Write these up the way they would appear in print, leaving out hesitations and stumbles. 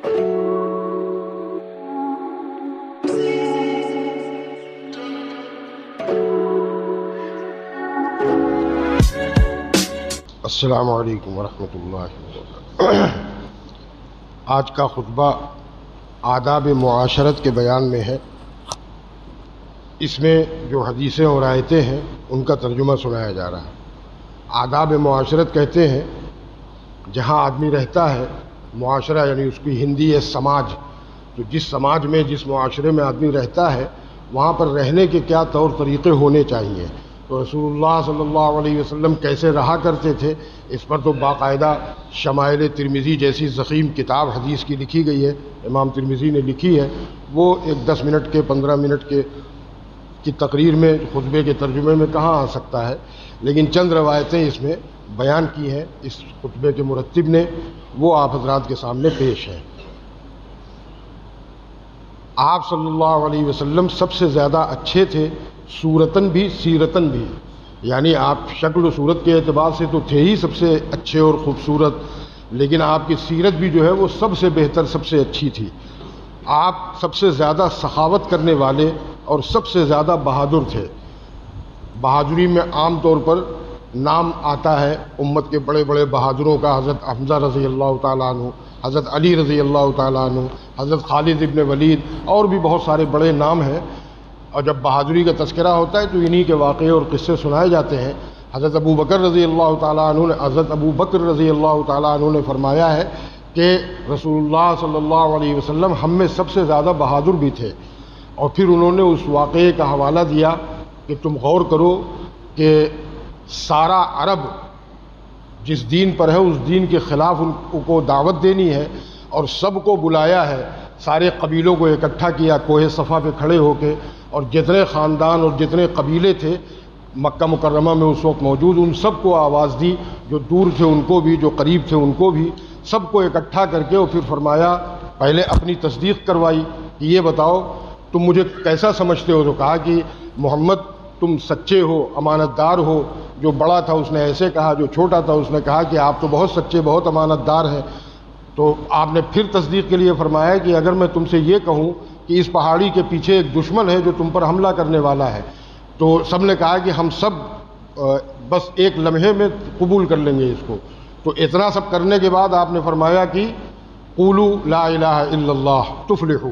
السلام علیکم ورحمۃ اللہ وبرکاتہ۔ آج کا خطبہ آداب معاشرت کے بیان میں ہے۔ اس میں جو حدیثیں اور آیتیں ہیں ان کا ترجمہ سنایا جا رہا ہے۔ آداب معاشرت کہتے ہیں جہاں آدمی رہتا ہے، معاشرہ یعنی اس کی ہندی ہے سماج، تو جس سماج میں جس معاشرے میں آدمی رہتا ہے وہاں پر رہنے کے کیا طور طریقے ہونے چاہیے۔ تو رسول اللہ صلی اللہ علیہ وسلم کیسے رہا کرتے تھے، اس پر تو باقاعدہ شمائل ترمذی جیسی ضخیم کتاب حدیث کی لکھی گئی ہے، امام ترمذی نے لکھی ہے۔ وہ ایک 10 منٹ کے 15 منٹ کی تقریر میں خطبے کے ترجمے میں کہاں آ سکتا ہے، لیکن چند روایتیں اس میں بیان کی ہیں اس خطبے کے مرتب نے، وہ آپ حضرات کے سامنے پیش ہیں۔ آپ صلی اللہ علیہ وسلم سب سے زیادہ اچھے تھے، صورتاً بھی سیرتاً بھی، یعنی آپ شکل و صورت کے اعتبار سے تو تھے ہی سب سے اچھے اور خوبصورت، لیکن آپ کی سیرت بھی جو ہے وہ سب سے بہتر، سب سے اچھی تھی۔ آپ سب سے زیادہ سخاوت کرنے والے اور سب سے زیادہ بہادر تھے۔ بہادری میں عام طور پر نام آتا ہے امت کے بڑے بڑے بہادروں کا، حضرت حمزہ رضی اللہ تعالیٰ عنہ، حضرت علی رضی اللہ تعالیٰ عنہ، حضرت خالد ابن ولید، اور بھی بہت سارے بڑے نام ہیں۔ اور جب بہادری کا تذکرہ ہوتا ہے تو انہی کے واقعے اور قصے سنائے جاتے ہیں۔ حضرت ابو بکر رضی اللہ تعالیٰ عنہ نے حضرت ابو بکر رضی اللہ تعالیٰ عنہ نے فرمایا ہے کہ رسول اللہ صلی اللہ علیہ وسلم ہم میں سب سے زیادہ بہادر بھی تھے۔ اور پھر انہوں نے اس واقعے کا حوالہ دیا کہ تم غور کرو کہ سارا عرب جس دین پر ہے اس دین کے خلاف ان کو دعوت دینی ہے، اور سب کو بلایا ہے، سارے قبیلوں کو اکٹھا کیا کوہ صفا پہ کھڑے ہو کے، اور جتنے خاندان اور جتنے قبیلے تھے مکہ مکرمہ میں اس وقت موجود، ان سب کو آواز دی، جو دور تھے ان کو بھی، جو قریب تھے ان کو بھی، سب کو اکٹھا کر کے، اور پھر فرمایا، پہلے اپنی تصدیق کروائی کہ یہ بتاؤ تم مجھے کیسا سمجھتے ہو۔ تو کہا کہ محمد تم سچے ہو، امانت دار ہو۔ جو بڑا تھا اس نے ایسے کہا، جو چھوٹا تھا اس نے کہا کہ آپ تو بہت سچے، بہت امانت دار ہیں۔ تو آپ نے پھر تصدیق کے لیے فرمایا کہ اگر میں تم سے یہ کہوں کہ اس پہاڑی کے پیچھے ایک دشمن ہے جو تم پر حملہ کرنے والا ہے، تو سب نے کہا کہ ہم سب بس ایک لمحے میں قبول کر لیں گے اس کو۔ تو اتنا سب کرنے کے بعد آپ نے فرمایا کہ قولوا لا الہ الا اللہ تفلحوا،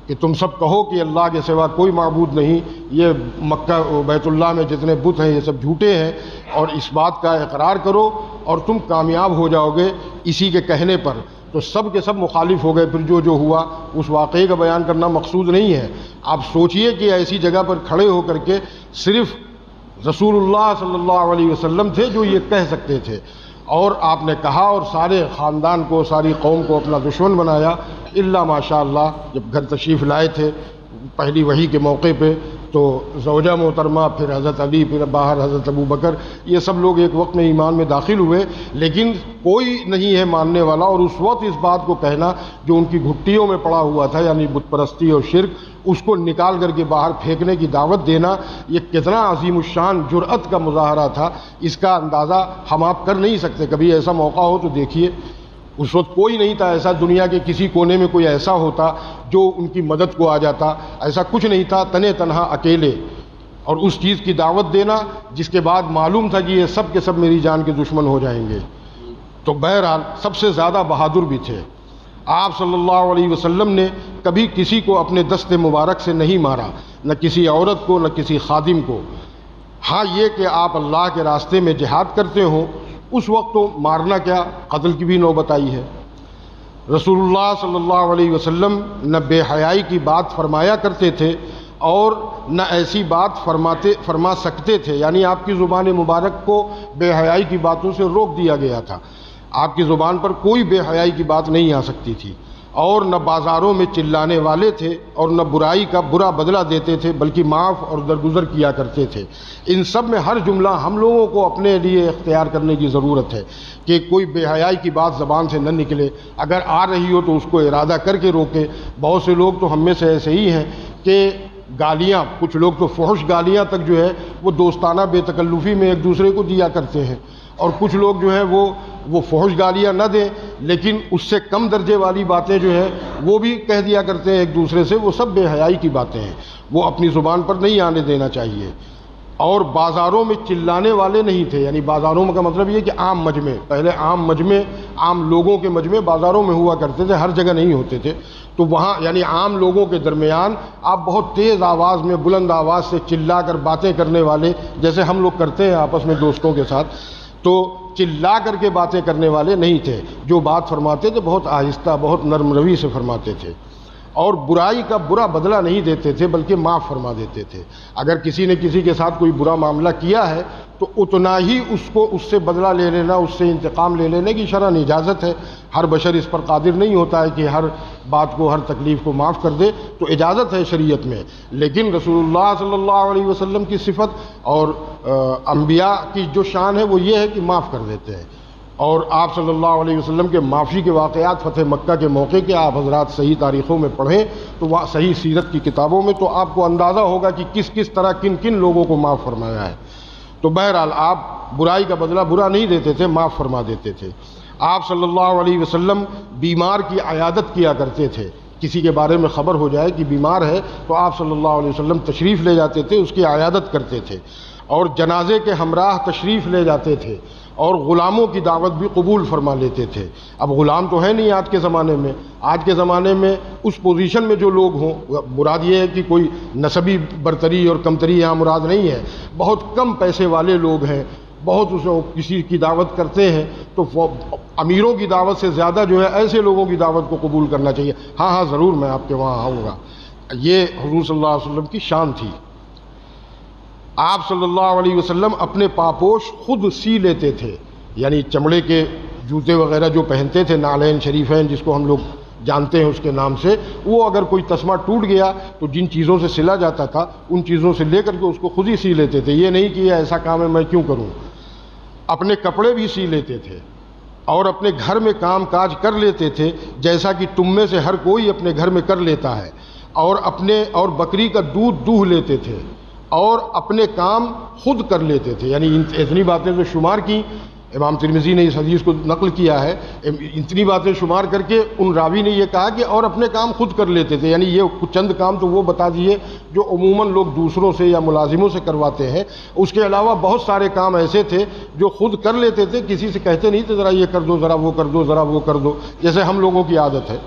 کہ تم سب کہو کہ اللہ کے سوا کوئی معبود نہیں، یہ مکہ بیت اللہ میں جتنے بت ہیں یہ سب جھوٹے ہیں، اور اس بات کا اقرار کرو اور تم کامیاب ہو جاؤ گے اسی کے کہنے پر۔ تو سب کے سب مخالف ہو گئے۔ پھر جو ہوا اس واقعے کا بیان کرنا مقصود نہیں ہے۔ آپ سوچئے کہ ایسی جگہ پر کھڑے ہو کر کے صرف رسول اللہ صلی اللہ علیہ وسلم تھے جو یہ کہہ سکتے تھے، اور آپ نے کہا اور سارے خاندان کو، ساری قوم کو اپنا دشمن بنایا، الا ماشاء اللہ جب گھر تشریف لائے تھے پہلی وحی کے موقع پہ، تو زوجہ محترمہ، پھر حضرت علی، پھر باہر حضرت ابو بکر، یہ سب لوگ ایک وقت میں ایمان میں داخل ہوئے، لیکن کوئی نہیں ہے ماننے والا۔ اور اس وقت اس بات کو کہنا جو ان کی گھٹیوں میں پڑا ہوا تھا، یعنی بت پرستی اور شرک، اس کو نکال کر کے باہر پھینکنے کی دعوت دینا، یہ کتنا عظیم الشان جرأت کا مظاہرہ تھا، اس کا اندازہ ہم آپ کر نہیں سکتے۔ کبھی ایسا موقع ہو تو دیکھیے، اس وقت کوئی نہیں تھا ایسا، دنیا کے کسی کونے میں کوئی ایسا ہوتا جو ان کی مدد کو آ جاتا، ایسا کچھ نہیں تھا، تنے تنہا اکیلے، اور اس چیز کی دعوت دینا جس کے بعد معلوم تھا کہ یہ سب کے سب میری جان کے دشمن ہو جائیں گے۔ تو بہرحال سب سے زیادہ بہادر بھی تھے۔ آپ صلی اللہ علیہ وسلم نے کبھی کسی کو اپنے دست مبارک سے نہیں مارا، نہ کسی عورت کو، نہ کسی خادم کو۔ ہاں یہ کہ آپ اللہ کے راستے میں جہاد کرتے ہوں، اس وقت تو مارنا کیا، قتل کی بھی نوبت آئی ہے۔ رسول اللہ صلی اللہ علیہ وسلم نہ بے حیائی کی بات فرمایا کرتے تھے اور نہ ایسی بات فرما سکتے تھے، یعنی آپ کی زبان مبارک کو بے حیائی کی باتوں سے روک دیا گیا تھا۔ آپ کی زبان پر کوئی بے حیائی کی بات نہیں آ سکتی تھی، اور نہ بازاروں میں چلانے والے تھے اور نہ برائی کا برا بدلہ دیتے تھے، بلکہ معاف اور درگزر کیا کرتے تھے۔ ان سب میں ہر جملہ ہم لوگوں کو اپنے لیے اختیار کرنے کی ضرورت ہے کہ کوئی بے حیائی کی بات زبان سے نہ نکلے، اگر آ رہی ہو تو اس کو ارادہ کر کے روکے۔ بہت سے لوگ تو ہم میں سے ایسے ہی ہیں کہ گالیاں، کچھ لوگ تو فحش گالیاں تک جو ہے وہ دوستانہ بے تکلفی میں ایک دوسرے کو دیا کرتے ہیں، اور کچھ لوگ جو ہیں وہ فحش گالیاں نہ دیں لیکن اس سے کم درجے والی باتیں جو ہیں وہ بھی کہہ دیا کرتے ہیں ایک دوسرے سے، وہ سب بے حیائی کی باتیں ہیں، وہ اپنی زبان پر نہیں آنے دینا چاہیے۔ اور بازاروں میں چلانے والے نہیں تھے، یعنی بازاروں میں کا مطلب یہ کہ عام مجمع، پہلے عام مجمع، عام لوگوں کے مجمع بازاروں میں ہوا کرتے تھے، ہر جگہ نہیں ہوتے تھے، تو وہاں یعنی عام لوگوں کے درمیان آپ بہت تیز آواز میں، بلند آواز سے چلا کر باتیں کرنے والے، جیسے ہم لوگ کرتے ہیں آپس میں دوستوں کے ساتھ، تو چلا کر کے باتیں کرنے والے نہیں تھے، جو بات فرماتے تھے بہت آہستہ، بہت نرم روی سے فرماتے تھے، اور برائی کا برا بدلہ نہیں دیتے تھے بلکہ معاف فرما دیتے تھے۔ اگر کسی نے کسی کے ساتھ کوئی برا معاملہ کیا ہے تو اتنا ہی اس سے بدلہ لے لینا، اس سے انتقام لے لینے کی شرعاً اجازت ہے۔ ہر بشر اس پر قادر نہیں ہوتا ہے کہ ہر بات کو، ہر تکلیف کو معاف کر دے، تو اجازت ہے شریعت میں، لیکن رسول اللہ صلی اللہ علیہ وسلم کی صفت اور انبیاء کی جو شان ہے وہ یہ ہے کہ معاف کر دیتے ہیں۔ اور آپ صلی اللہ علیہ وسلم کے معافی کے واقعات فتح مکہ کے موقع کے آپ حضرات صحیح تاریخوں میں پڑھیں تو وہ صحیح سیرت کی کتابوں میں، تو آپ کو اندازہ ہوگا کہ کس کس طرح کن کن لوگوں کو معاف فرمایا ہے۔ تو بہرحال آپ برائی کا بدلہ برا نہیں دیتے تھے، معاف فرما دیتے تھے۔ آپ صلی اللہ علیہ وسلم بیمار کی عیادت کیا کرتے تھے، کسی کے بارے میں خبر ہو جائے کہ بیمار ہے تو آپ صلی اللہ علیہ وسلم تشریف لے جاتے تھے، اس کی عیادت کرتے تھے، اور جنازے کے ہمراہ تشریف لے جاتے تھے، اور غلاموں کی دعوت بھی قبول فرما لیتے تھے۔ اب غلام تو ہے نہیں آج کے زمانے میں، آج کے زمانے میں اس پوزیشن میں جو لوگ ہوں، مراد یہ ہے کہ کوئی نسبی برتری اور کمتری یہاں مراد نہیں ہے، بہت کم پیسے والے لوگ ہیں، بہت کسی کی دعوت کرتے ہیں، تو امیروں کی دعوت سے زیادہ جو ہے ایسے لوگوں کی دعوت کو قبول کرنا چاہیے۔ ہاں ضرور میں آپ کے وہاں آؤں گا، یہ حضور صلی اللہ علیہ وسلم کی شان تھی۔ آپ صلی اللہ علیہ وسلم اپنے پاپوش خود سی لیتے تھے، یعنی چمڑے کے جوتے وغیرہ جو پہنتے تھے، نعلین شریفین جس کو ہم لوگ جانتے ہیں اس کے نام سے، وہ اگر کوئی تسمہ ٹوٹ گیا تو جن چیزوں سے سلا جاتا تھا ان چیزوں سے لے کر کے اس کو خود ہی سی لیتے تھے، یہ نہیں کہ یہ ایسا کام ہے میں کیوں کروں۔ اپنے کپڑے بھی سی لیتے تھے اور اپنے گھر میں کام کاج کر لیتے تھے جیسا کہ تم میں سے ہر کوئی اپنے گھر میں کر لیتا ہے، اور بکری کا دودھ دوہ لیتے تھے اور اپنے کام خود کر لیتے تھے، یعنی اتنی باتیں جو شمار کی، امام ترمذی نے اس حدیث کو نقل کیا ہے، اتنی باتیں شمار کر کے ان راوی نے یہ کہا کہ اور اپنے کام خود کر لیتے تھے، یعنی یہ چند کام تو وہ بتا دیے جو عموماً لوگ دوسروں سے یا ملازموں سے کرواتے ہیں، اس کے علاوہ بہت سارے کام ایسے تھے جو خود کر لیتے تھے، کسی سے کہتے نہیں تھے ذرا یہ کر دو، ذرا وہ کر دو، ذرا وہ کر دو، جیسے ہم لوگوں کی عادت ہے۔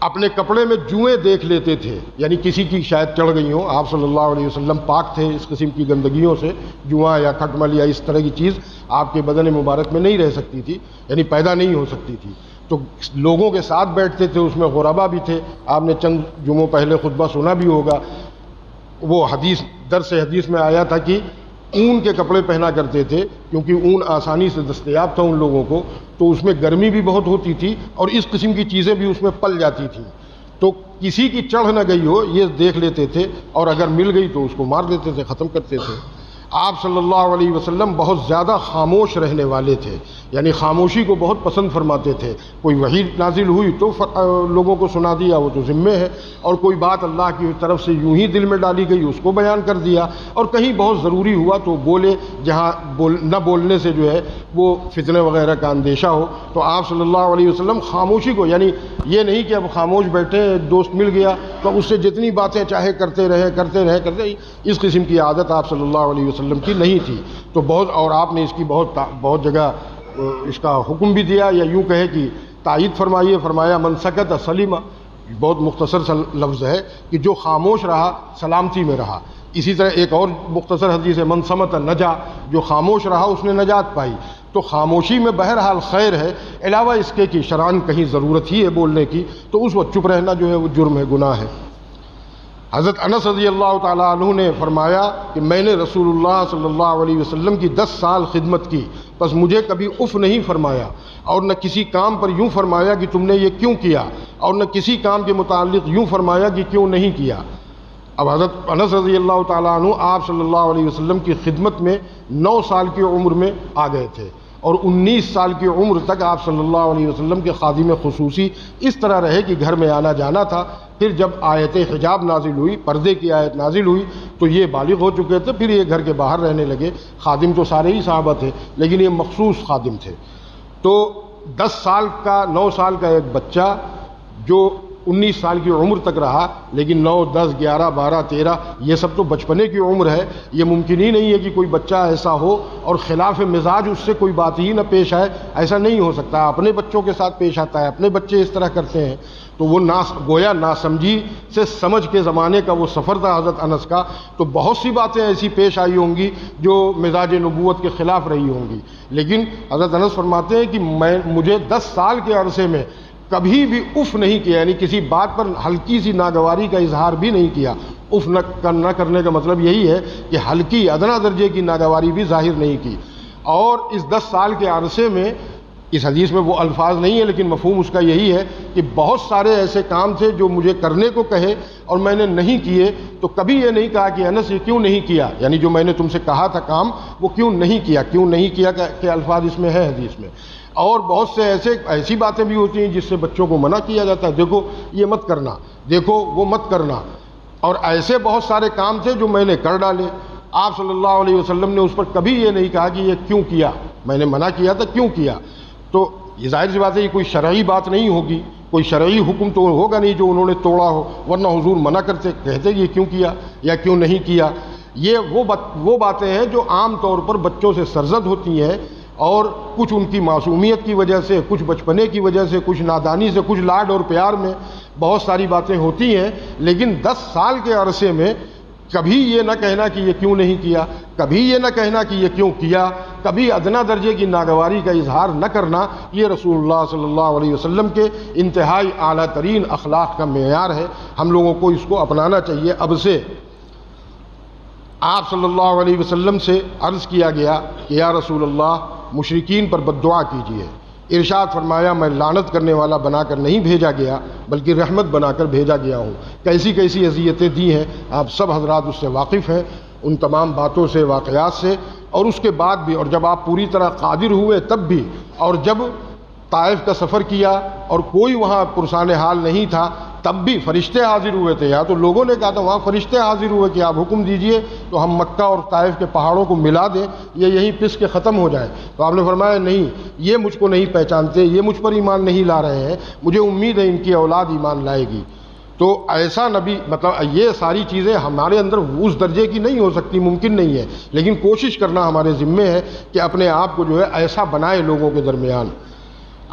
اپنے کپڑے میں جوئیں دیکھ لیتے تھے، یعنی کسی کی شاید چڑھ گئی ہوں، آپ صلی اللہ علیہ وسلم پاک تھے اس قسم کی گندگیوں سے، جواں یا کھٹمل یا اس طرح کی چیز آپ کے بدن مبارک میں نہیں رہ سکتی تھی، یعنی پیدا نہیں ہو سکتی تھی، تو لوگوں کے ساتھ بیٹھتے تھے، اس میں غربا بھی تھے، آپ نے چند جمعوں پہلے خطبہ سنا بھی ہوگا، وہ درس حدیث میں آیا تھا کہ اون کے کپڑے پہنا کرتے تھے کیونکہ اون آسانی سے دستیاب تھا ان لوگوں کو، تو اس میں گرمی بھی بہت ہوتی تھی اور اس قسم کی چیزیں بھی اس میں پل جاتی تھیں، تو کسی کی چڑھ نہ گئی ہو یہ دیکھ لیتے تھے، اور اگر مل گئی تو اس کو مار دیتے تھے، ختم کرتے تھے۔ آپ صلی اللہ علیہ وسلم بہت زیادہ خاموش رہنے والے تھے، یعنی خاموشی کو بہت پسند فرماتے تھے، کوئی وحی نازل ہوئی تو لوگوں کو سنا دیا، وہ تو ذمہ ہے، اور کوئی بات اللہ کی طرف سے یوں ہی دل میں ڈالی گئی اس کو بیان کر دیا، اور کہیں بہت ضروری ہوا تو بولے، جہاں نہ بولنے سے جو ہے وہ فتنے وغیرہ کا اندیشہ ہو، تو آپ صلی اللہ علیہ وسلم خاموشی کو، یعنی یہ نہیں کہ اب خاموش بیٹھے، ایک دوست مل گیا تو اس سے جتنی باتیں چاہے کرتے رہے، اس قسم کی عادت آپ صلی اللہ علیہ وسلم کی نہیں تھی، تو اور آپ نے اس کی بہت جگہ اس کا حکم بھی دیا، یا یوں کہے کہ تائید فرمایا من سکت سلم، بہت مختصر سا لفظ ہے کہ جو خاموش رہا سلامتی میں رہا۔ اسی طرح ایک اور مختصر حدیث ہے من صمت نجا، جو خاموش رہا اس نے نجات پائی، تو خاموشی میں بہرحال خیر ہے، علاوہ اس کے کہ شرعاً کہیں ضرورت ہی ہے بولنے کی تو اس وقت چپ رہنا جو ہے وہ جرم ہے، گناہ ہے۔ حضرت انس رضی اللہ تعالیٰ عنہ نے فرمایا کہ میں نے رسول اللہ صلی اللہ علیہ وسلم کی 10 سال خدمت کی، بس مجھے کبھی اف نہیں فرمایا، اور نہ کسی کام پر یوں فرمایا کہ تم نے یہ کیوں کیا، اور نہ کسی کام کے متعلق یوں فرمایا کہ کیوں نہیں کیا۔ اب حضرت انس رضی اللہ تعالیٰ عنہ آپ صلی اللہ علیہ وسلم کی خدمت میں 9 سال کی عمر میں آ گئے تھے، اور 19 سال کی عمر تک آپ صلی اللہ علیہ وسلم کے خادم خصوصی اس طرح رہے کہ گھر میں آنا جانا تھا۔ پھر جب آیت حجاب نازل ہوئی، پردے کی آیت نازل ہوئی، تو یہ بالغ ہو چکے تھے، پھر یہ گھر کے باہر رہنے لگے۔ خادم تو سارے ہی صحابہ تھے، لیکن یہ مخصوص خادم تھے۔ تو 10 سال کا 9 سال کا ایک بچہ جو 19 سال کی عمر تک رہا، لیکن 9 10 11 12 13 یہ سب تو بچپنے کی عمر ہے۔ یہ ممکن ہی نہیں ہے کہ کوئی بچہ ایسا ہو اور خلاف مزاج اس سے کوئی بات ہی نہ پیش آئے، ایسا نہیں ہو سکتا۔ اپنے بچوں کے ساتھ پیش آتا ہے، اپنے بچے اس طرح کرتے ہیں، تو وہ گویا ناسمجھی سے سمجھ کے زمانے کا وہ سفر تھا حضرت انس کا، تو بہت سی باتیں ایسی پیش آئی ہوں گی جو مزاج نبوت کے خلاف رہی ہوں گی، لیکن حضرت انس فرماتے ہیں کہ مجھے 10 سال کے عرصے میں کبھی بھی اف نہیں کیا، یعنی کسی بات پر ہلکی سی ناگواری کا اظہار بھی نہیں کیا۔ اف نہ کرنے کا مطلب یہی ہے کہ ہلکی ادنا درجے کی ناگواری بھی ظاہر نہیں کی۔ اور اس 10 سال کے عرصے میں، اس حدیث میں وہ الفاظ نہیں ہے لیکن مفہوم اس کا یہی ہے کہ بہت سارے ایسے کام تھے جو مجھے کرنے کو کہے اور میں نے نہیں کیے، تو کبھی یہ نہیں کہا کہ انس یہ کیوں نہیں کیا، یعنی جو میں نے تم سے کہا تھا کام وہ کیوں نہیں کیا کہ الفاظ اس میں ہے حدیث میں۔ اور بہت سے ایسی باتیں بھی ہوتی ہیں جس سے بچوں کو منع کیا جاتا ہے، دیکھو یہ مت کرنا، دیکھو وہ مت کرنا، اور ایسے بہت سارے کام تھے جو میں نے کر ڈالے۔ آپ صلی اللہ علیہ وسلم نے اس پر کبھی یہ نہیں کہا کہ یہ کیوں کیا، میں نے منع کیا تھا کیوں کیا۔ تو یہ ظاہر سی بات ہے، یہ کوئی شرعی بات نہیں ہوگی، کوئی شرعی حکم تو ہوگا نہیں جو انہوں نے توڑا ہو، ورنہ حضور منع کرتے، کہتے یہ کیوں کیا یا کیوں نہیں کیا۔ یہ وہ باتیں ہیں جو عام طور پر بچوں سے سرزد ہوتی ہیں، اور کچھ ان کی معصومیت کی وجہ سے، کچھ بچپنے کی وجہ سے، کچھ نادانی سے، کچھ لاڈ اور پیار میں بہت ساری باتیں ہوتی ہیں، لیکن 10 سال کے عرصے میں کبھی یہ نہ کہنا کہ یہ کیوں نہیں کیا، کبھی یہ نہ کہنا کہ یہ کیوں کیا، کبھی ادنا درجے کی ناگواری کا اظہار نہ کرنا، یہ رسول اللہ صلی اللہ علیہ وسلم کے انتہائی اعلیٰ ترین اخلاق کا معیار ہے۔ ہم لوگوں کو اس کو اپنانا چاہیے اب سے۔ آپ صلی اللہ علیہ وسلم سے عرض کیا گیا کہ یا رسول اللہ مشرکین پر بد دعا کیجیے۔ ارشاد فرمایا میں لعنت کرنے والا بنا کر نہیں بھیجا گیا بلکہ رحمت بنا کر بھیجا گیا ہوں۔ کیسی کیسی اذیتیں دی ہیں آپ سب حضرات اس سے واقف ہیں، ان تمام باتوں سے، واقعات سے، اور اس کے بعد بھی، اور جب آپ پوری طرح قادر ہوئے تب بھی، اور جب طائف کا سفر کیا اور کوئی وہاں پرسان حال نہیں تھا تب بھی فرشتے حاضر ہوئے تھے، یا تو لوگوں نے کہا تھا وہاں فرشتے حاضر ہوئے کہ آپ حکم دیجئے تو ہم مکہ اور طائف کے پہاڑوں کو ملا دیں، یہ یہیں پس کے ختم ہو جائے، تو آپ نے فرمایا نہیں، یہ مجھ کو نہیں پہچانتے، یہ مجھ پر ایمان نہیں لا رہے ہیں، مجھے امید ہے ان کی اولاد ایمان لائے گی۔ تو ایسا نبی، مطلب یہ ساری چیزیں ہمارے اندر اس درجے کی نہیں ہو سکتی، ممکن نہیں ہے، لیکن کوشش کرنا ہمارے ذمے ہے کہ اپنے آپ کو جو ہے ایسا بنائے لوگوں کے درمیان۔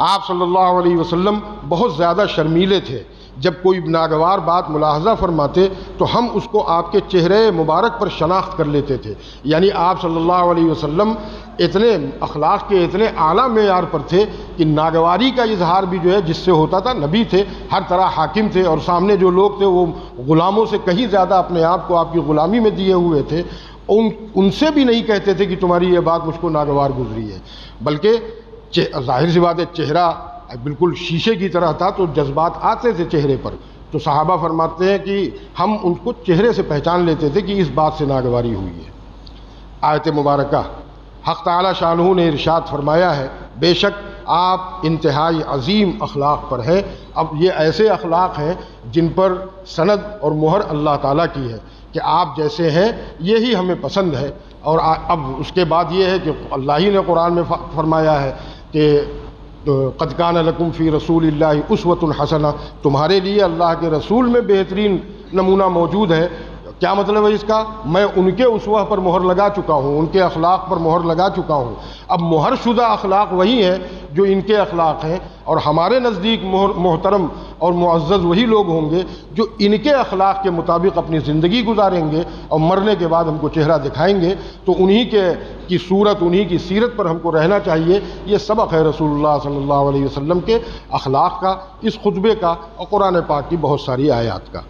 آپ صلی اللہ علیہ وسلم بہت زیادہ شرمیلے تھے، جب کوئی ناگوار بات ملاحظہ فرماتے تو ہم اس کو آپ کے چہرے مبارک پر شناخت کر لیتے تھے، یعنی آپ صلی اللہ علیہ وسلم اتنے اخلاق کے اتنے اعلیٰ معیار پر تھے کہ ناگواری کا اظہار بھی جو ہے جس سے ہوتا تھا، نبی تھے، ہر طرح حاکم تھے، اور سامنے جو لوگ تھے وہ غلاموں سے کہیں زیادہ اپنے آپ کو آپ کی غلامی میں دیے ہوئے تھے، ان سے بھی نہیں کہتے تھے کہ تمہاری یہ بات مجھ کو ناگوار گزری ہے، بلکہ ظاہر سی بات ہے چہرہ بالکل شیشے کی طرح تھا تو جذبات آتے تھے چہرے پر، تو صحابہ فرماتے ہیں کہ ہم ان کو چہرے سے پہچان لیتے تھے کہ اس بات سے ناگواری ہوئی ہے۔ آیت مبارکہ حق تعالی شانہ نے ارشاد فرمایا ہے بے شک آپ انتہائی عظیم اخلاق پر ہیں۔ اب یہ ایسے اخلاق ہیں جن پر سند اور مہر اللہ تعالیٰ کی ہے کہ آپ جیسے ہیں یہی ہمیں پسند ہے، اور اب اس کے بعد یہ ہے کہ اللہ ہی نے قرآن میں فرمایا ہے کہ قد کان لکم فی رسول اللہ اسوۃ حسنہ، تمہارے لیے اللہ کے رسول میں بہترین نمونہ موجود ہے۔ کیا مطلب ہے اس کا؟ میں ان کے اسوہ پر مہر لگا چکا ہوں، ان کے اخلاق پر مہر لگا چکا ہوں، اب مہر شدہ اخلاق وہی ہیں جو ان کے اخلاق ہیں، اور ہمارے نزدیک محترم اور معزز وہی لوگ ہوں گے جو ان کے اخلاق کے مطابق اپنی زندگی گزاریں گے اور مرنے کے بعد ہم کو چہرہ دکھائیں گے، تو انہی کی صورت، انہی کی سیرت پر ہم کو رہنا چاہیے۔ یہ سبق ہے رسول اللہ صلی اللہ علیہ وسلم کے اخلاق کا، اس خطبے کا، اور قرآن پاک کی بہت ساری آیات کا۔